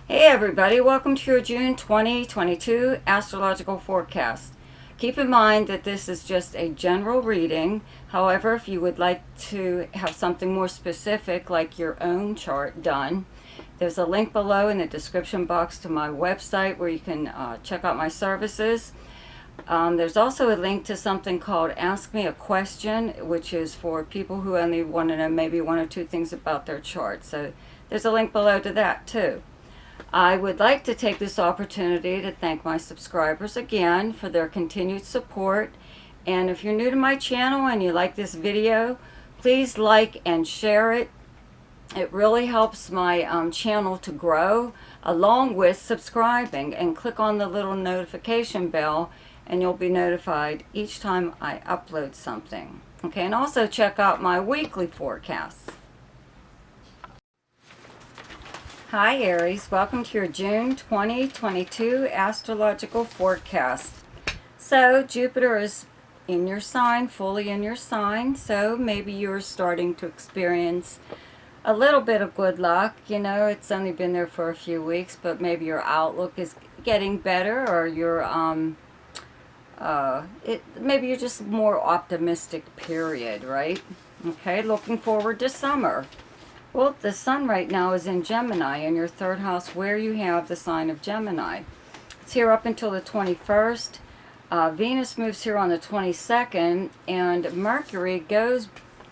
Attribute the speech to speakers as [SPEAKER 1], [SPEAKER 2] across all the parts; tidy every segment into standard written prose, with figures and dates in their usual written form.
[SPEAKER 1] Hey everybody, welcome to your June 2022 astrological forecast. Keep in mind that this is just a general reading. However, if you would like to have something more specific like your own chart done, there's a link below in the description box to my website where you can check out my services. There's also a link to something called Ask Me a Question, which is for people who only want to know maybe one or two things about their chart. So there's a link below to that too. I would like to take this opportunity to thank my subscribers again for their continued support. And if you're new to my channel and you like this video, please like and share it. It really helps my channel to grow, along with subscribing, and click on the little notification bell and you'll be notified each time I upload something. Okay, and also check out my weekly forecasts. Hi Aries, welcome to your June 2022 astrological forecast. So Jupiter is in your sign, fully in your sign, so maybe you're starting to experience a little bit of good luck. You know, it's only been there for a few weeks, but maybe your outlook is getting better, or maybe you're just more optimistic, period, right? Okay, looking forward to summer. Well, the sun right now is in Gemini, in your third house where you have the sign of Gemini. It's here up until the 21st. Venus moves here on the 22nd, and Mercury goes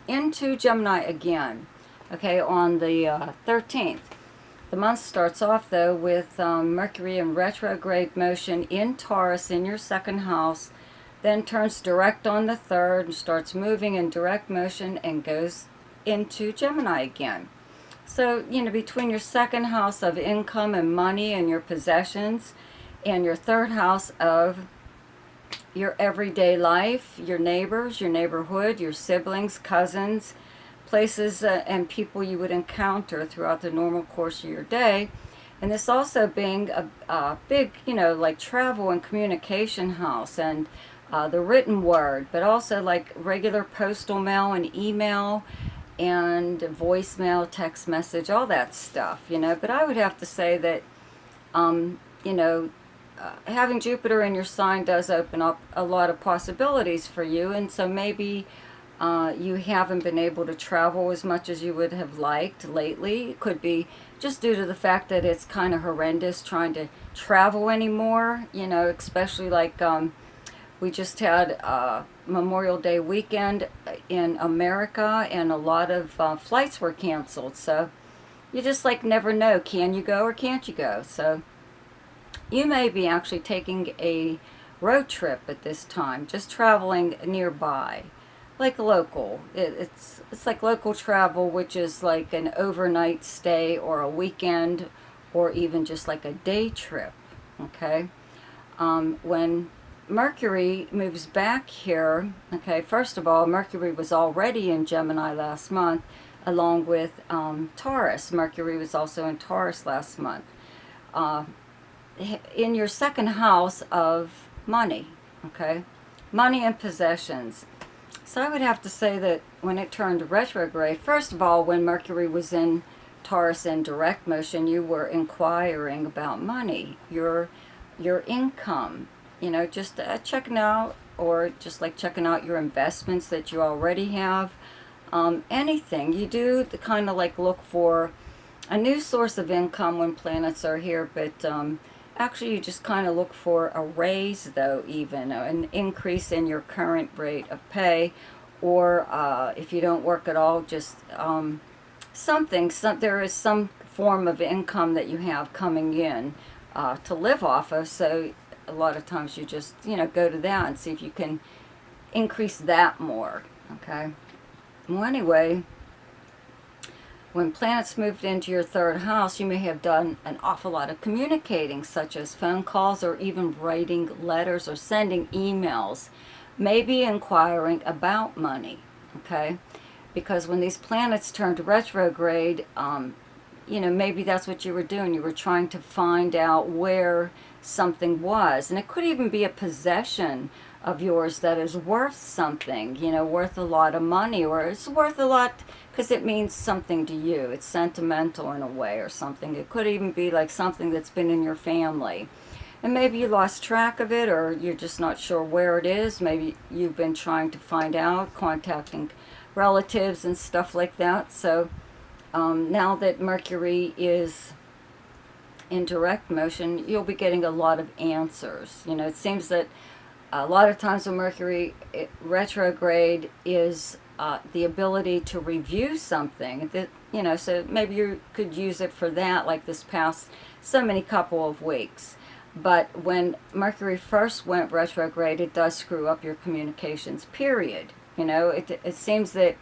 [SPEAKER 1] into Gemini again, okay, on the 13th. The month starts off, though, with Mercury in retrograde motion in Taurus in your second house, then turns direct on the 3rd and starts moving in direct motion and goes into Gemini again. So, you know, between your second house of income and money and your possessions and your third house of your everyday life, your neighbors, your neighborhood, your siblings, cousins, places and people you would encounter throughout the normal course of your day. And this also being a big, you know, like travel and communication house and the written word, but also like regular postal mail and email and voicemail, text message, all that stuff, you know. But I would have to say that, you know, having Jupiter in your sign does open up a lot of possibilities for you. And so maybe you haven't been able to travel as much as you would have liked lately. It could be just due to the fact that it's kind of horrendous trying to travel anymore, you know, especially like we just had Memorial Day weekend in America, and a lot of flights were canceled. So you just like never know, can you go or can't you go? So you may be actually taking a road trip at this time, just traveling nearby, like local. It's like local travel, which is like an overnight stay or a weekend or even just like a day trip, okay? When Mercury moves back here, okay, first of all, Mercury was already in Gemini last month, along with Taurus. Mercury was also in Taurus last month. In your second house of money, okay, money and possessions. So I would have to say that when it turned retrograde, first of all, when Mercury was in Taurus in direct motion, you were inquiring about money, your income, you know, just checking out, or just like checking out your investments that you already have. Anything you do to kind of like look for a new source of income when planets are here, but actually you just kind of look for a raise, though, even an increase in your current rate of pay, or if you don't work at all, just there is some form of income that you have coming in to live off of. So a lot of times you just, you know, go to that and see if you can increase that more, okay? Well, anyway, when planets moved into your third house, you may have done an awful lot of communicating, such as phone calls or even writing letters or sending emails, maybe inquiring about money, okay? Because when these planets turned retrograde, you know, maybe that's what you were doing. You were trying to find out where something was. And it could even be a possession of yours that is worth something, you know, worth a lot of money, or it's worth a lot because it means something to you. It's sentimental in a way or something. It could even be like something that's been in your family. And maybe you lost track of it, or you're just not sure where it is. Maybe you've been trying to find out, contacting relatives and stuff like that. So now that Mercury is in direct motion, you'll be getting a lot of answers. You know, it seems that a lot of times when Mercury retrograde is the ability to review something that, you know, so maybe you could use it for that, like this past so many couple of weeks. But when Mercury first went retrograde, it does screw up your communications, period. You know, it seems that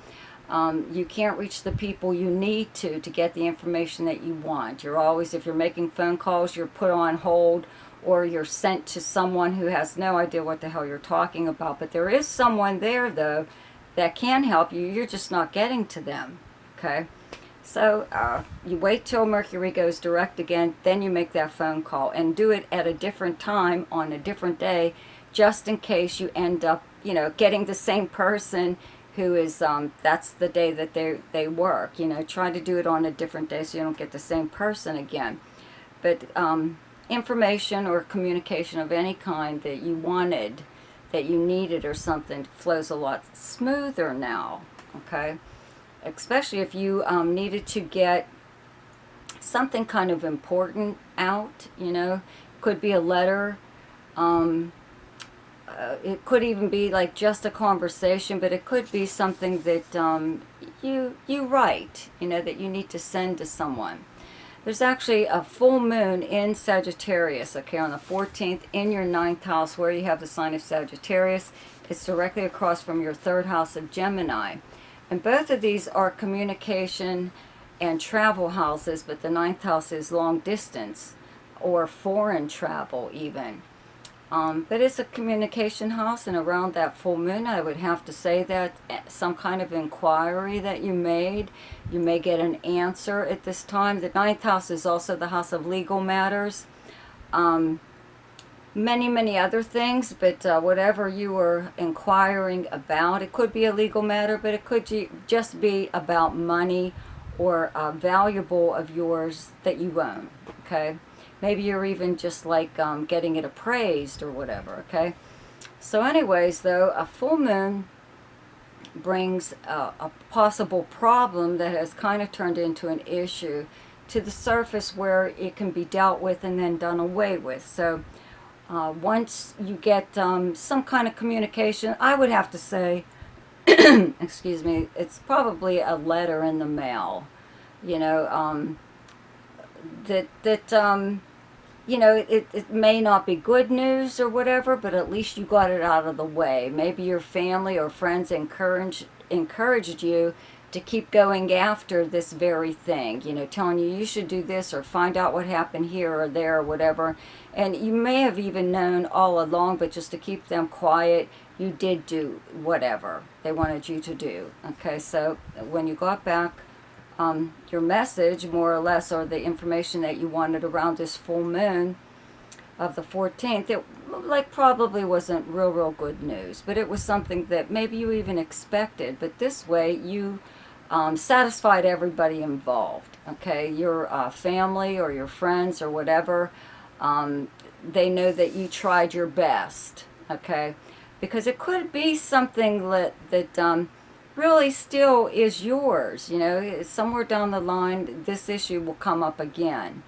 [SPEAKER 1] you can't reach the people you need to get the information that you want. You're always, if you're making phone calls, you're put on hold, or you're sent to someone who has no idea what the hell you're talking about. But there is someone there, though, that can help you. You're just not getting to them, okay? So you wait till Mercury goes direct again, then you make that phone call, and do it at a different time on a different day, just in case you end up, you know, getting the same person who is, that's the day that they work. You know, try to do it on a different day so you don't get the same person again. But information or communication of any kind that you wanted, that you needed or something, flows a lot smoother now, okay? Especially if you needed to get something kind of important out, you know. Could be a letter. It could even be like just a conversation, but it could be something that you write, you know, that you need to send to someone. There's actually a full moon in Sagittarius, okay, on the 14th in your 9th house where you have the sign of Sagittarius. It's directly across from your 3rd house of Gemini. And both of these are communication and travel houses, but the 9th house is long distance or foreign travel even. But it's a communication house, and around that full moon, I would have to say that some kind of inquiry that you made, you may get an answer at this time. The 9th house is also the house of legal matters. Many other things, but whatever you were inquiring about, it could be a legal matter, but it could just be about money or valuable of yours that you own, okay? Maybe you're even just like getting it appraised or whatever, okay? So anyways, though, a full moon brings a possible problem that has kind of turned into an issue to the surface where it can be dealt with and then done away with. So once you get some kind of communication, I would have to say, excuse me, it's probably a letter in the mail, you know, you know, it may not be good news or whatever, but at least you got it out of the way. Maybe your family or friends encouraged you to keep going after this very thing, you know, telling you should do this or find out what happened here or there or whatever. And you may have even known all along, but just to keep them quiet, you did do whatever they wanted you to do. Okay, so when you got back your message, more or less, or the information that you wanted around this full moon of the 14th, it like probably wasn't real good news, but it was something that maybe you even expected. But this way you satisfied everybody involved, okay? Your family or your friends or whatever, they know that you tried your best, okay? Because it could be something that really still is yours, you know. Somewhere down the line this issue will come up again,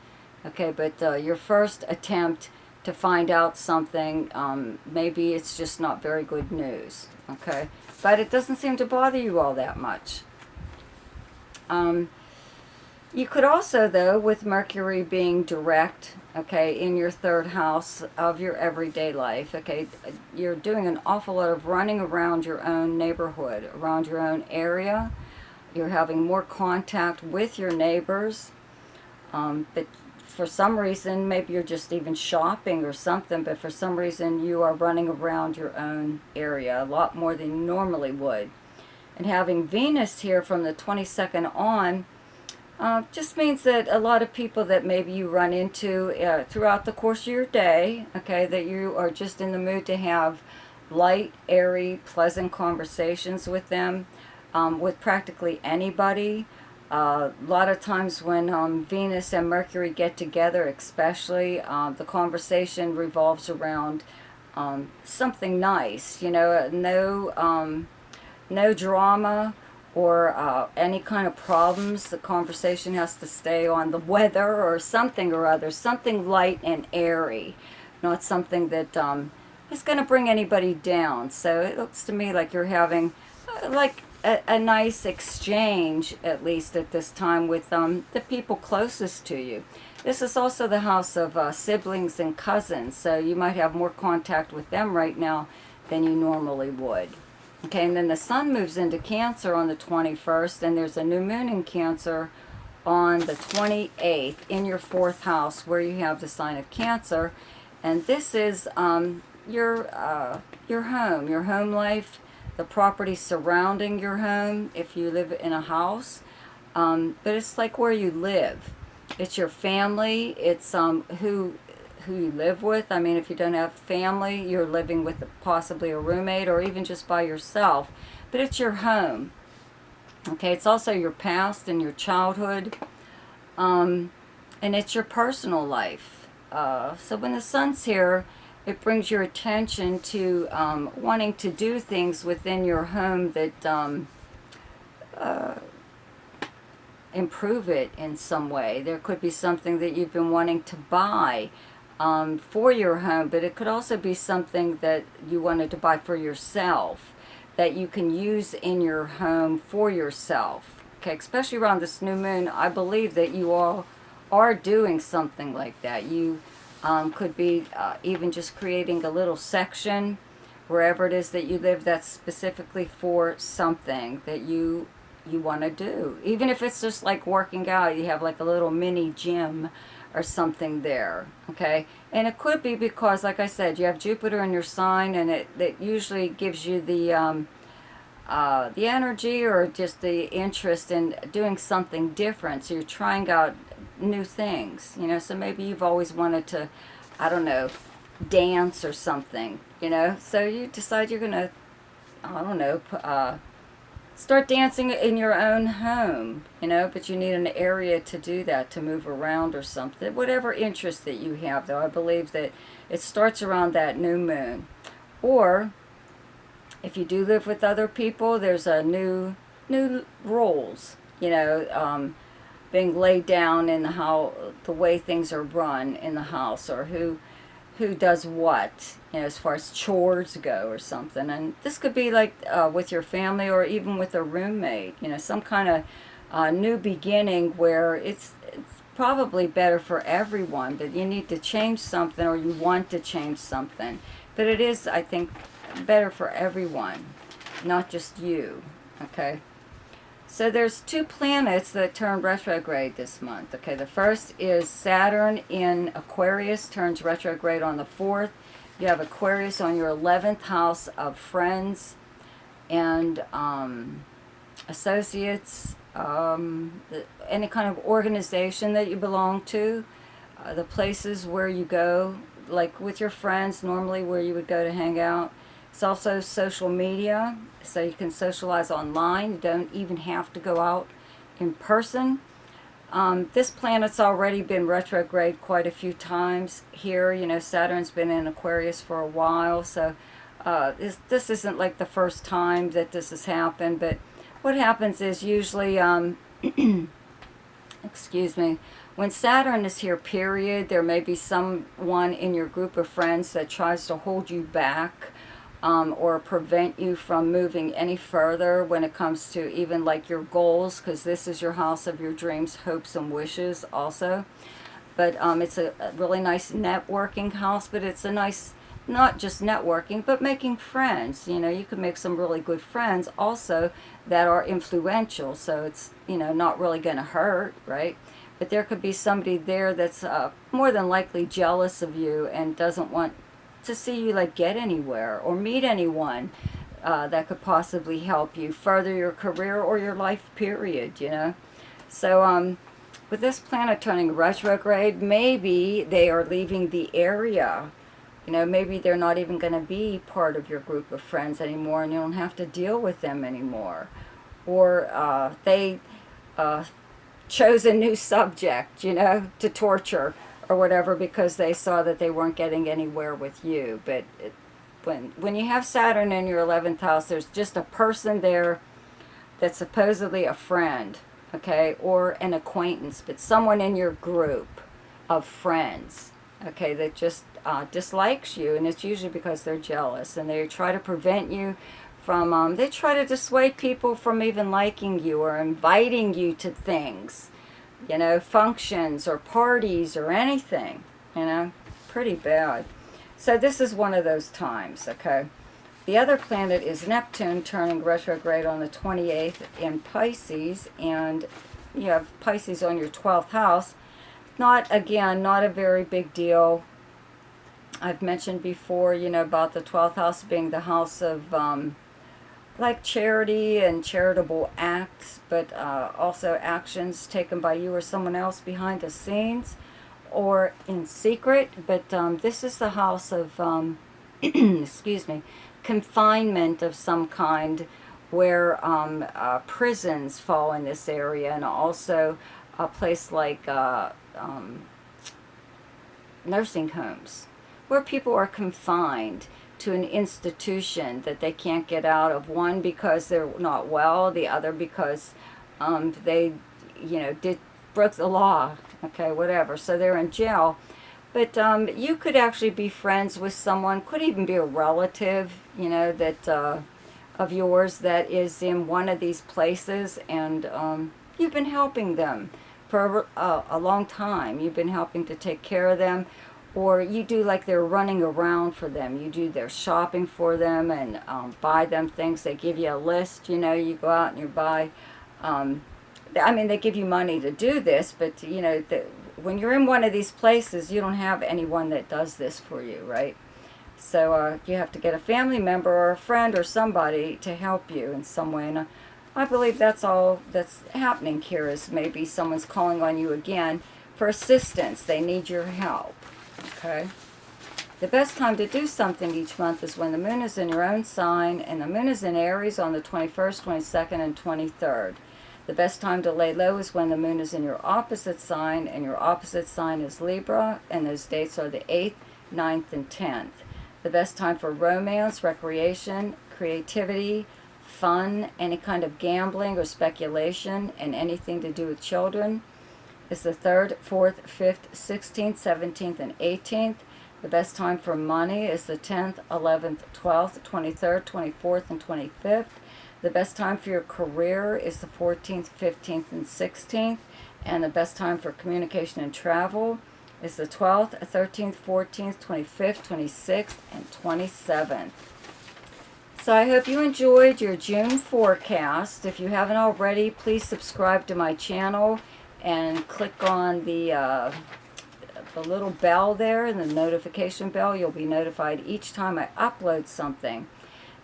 [SPEAKER 1] okay? But your first attempt to find out something, maybe it's just not very good news, okay? But it doesn't seem to bother you all that much. You could also, though, with Mercury being direct, okay, in your 3rd house of your everyday life, okay, you're doing an awful lot of running around your own neighborhood, around your own area. You're having more contact with your neighbors. But for some reason, maybe you're just even shopping or something, but for some reason you are running around your own area a lot more than you normally would. And having Venus here from the 22nd on just means that a lot of people that maybe you run into throughout the course of your day, okay, that you are just in the mood to have light, airy, pleasant conversations with them, with practically anybody. A lot of times when Venus and Mercury get together, especially, the conversation revolves around something nice, no drama or any kind of problems. The conversation has to stay on the weather or something or other, something light and airy, not something that is going to bring anybody down. So it looks to me like you're having like a nice exchange, at least at this time, with the people closest to you. This is also the house of siblings and cousins, so you might have more contact with them right now than you normally would. Okay, and then the sun moves into Cancer on the 21st, and there's a new moon in Cancer on the 28th in your 4th house where you have the sign of Cancer. And this is your home life, the property surrounding your home if you live in a house. But it's like where you live. It's your family. It's who you live with. I mean, if you don't have family, you're living with possibly a roommate or even just by yourself. But it's your home. Okay, it's also your past and your childhood. And it's your personal life. So when the sun's here, it brings your attention to wanting to do things within your home that improve it in some way. There could be something that you've been wanting to buy for your home, but it could also be something that you wanted to buy for yourself that you can use in your home for yourself. Okay, especially around this new moon, I believe that you all are doing something like that. You could be even just creating a little section wherever it is that you live that's specifically for something that you want to do. Even if it's just like working out, you have like a little mini gym or something there, okay? And it could be because, like I said, you have Jupiter in your sign, and it usually gives you the energy or just the interest in doing something different. So you're trying out new things, so maybe you've always wanted to, I don't know, dance or something, so you decide you're gonna, I don't know, start dancing in your own home, but you need an area to do that, to move around or something. Whatever interest that you have, though, I believe that it starts around that new moon. Or if you do live with other people, there's a new rules, being laid down in the way things are run in the house, or who does what, as far as chores go or something. And this could be like with your family or even with a roommate, some kind of new beginning where it's probably better for everyone, but you need to change something or you want to change something. But it is, I think, better for everyone, not just you, okay? So there's 2 planets that turn retrograde this month. Okay, the first is Saturn in Aquarius, turns retrograde on the 4th. You have Aquarius on your 11th house of friends and associates, any kind of organization that you belong to, the places where you go, like with your friends, normally where you would go to hang out. It's also social media, so you can socialize online. You don't even have to go out in person. This planet's already been retrograde quite a few times here. Saturn's been in Aquarius for a while, so this isn't like the first time that this has happened. But what happens is usually, excuse me, when Saturn is here, period, there may be someone in your group of friends that tries to hold you back, or prevent you from moving any further when it comes to even like your goals, because this is your house of your dreams, hopes, and wishes also. But it's a really nice networking house, but it's a nice, not just networking, but making friends. You can make some really good friends also that are influential, so it's, not really going to hurt, right? But there could be somebody there that's more than likely jealous of you and doesn't want to see you like get anywhere or meet anyone that could possibly help you further your career or your life, period, So with this planet turning retrograde, maybe they are leaving the area, You know, maybe they're not even going to be part of your group of friends anymore, and you don't have to deal with them anymore. Or they chose a new subject, you know, to torture or whatever, because they saw that they weren't getting anywhere with you. But when you have Saturn in your 11th house, there's just a person there that's supposedly a friend, okay, or an acquaintance, but someone in your group of friends, okay, that just dislikes you, and it's usually because they're jealous, and they try to prevent you from, they try to dissuade people from even liking you or inviting you to things, you know, functions or parties or anything, you know, pretty bad. So this is one of those times, okay. The other planet is Neptune, turning retrograde on the 28th in Pisces, and you have Pisces on your 12th house. Not a very big deal. I've mentioned before, you know, about the 12th house being the house of like charity and charitable acts, but also actions taken by you or someone else behind the scenes or in secret. But this is the house of, excuse me, confinement of some kind, where prisons fall in this area, and also a place like nursing homes, where people are confined to an institution that they can't get out of. One because they're not well, the other because they, you know, broke the law, okay, whatever. So they're in jail. But you could actually be friends with someone, could even be a relative, you know, that of yours that is in one of these places, and you've been helping them for a long time. You've been helping to take care of them, or you do like they're running around for them. You do their shopping for them and buy them things. They give you a list, you know, you go out and you buy. I mean, they give you money to do this, but, you know, when you're in one of these places, you don't have anyone that does this for you, right? So you have to get a family member or a friend or somebody to help you in some way. And I believe that's all that's happening here, is maybe someone's calling on you again for assistance. They need your help, okay? The best time to do something each month is when the moon is in your own sign, and the moon is in Aries on the 21st, 22nd, and 23rd. The best time to lay low is when the moon is in your opposite sign, and your opposite sign is Libra, and those dates are the 8th, 9th, and 10th. The best time for romance, recreation, creativity, fun, any kind of gambling or speculation, and anything to do with children is the 3rd, 4th, 5th, 16th, 17th, and 18th. The best time for money is the 10th, 11th, 12th, 23rd, 24th, and 25th. The best time for your career is the 14th, 15th, and 16th. And the best time for communication and travel is the 12th, 13th, 14th, 25th, 26th, and 27th. So I hope you enjoyed your June forecast. If you haven't already, please subscribe to my channel and click on the little bell there, and the notification bell. You'll be notified each time I upload something.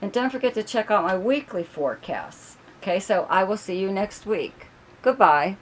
[SPEAKER 1] And don't forget to check out my weekly forecasts. Okay, so I will see you next week. Goodbye.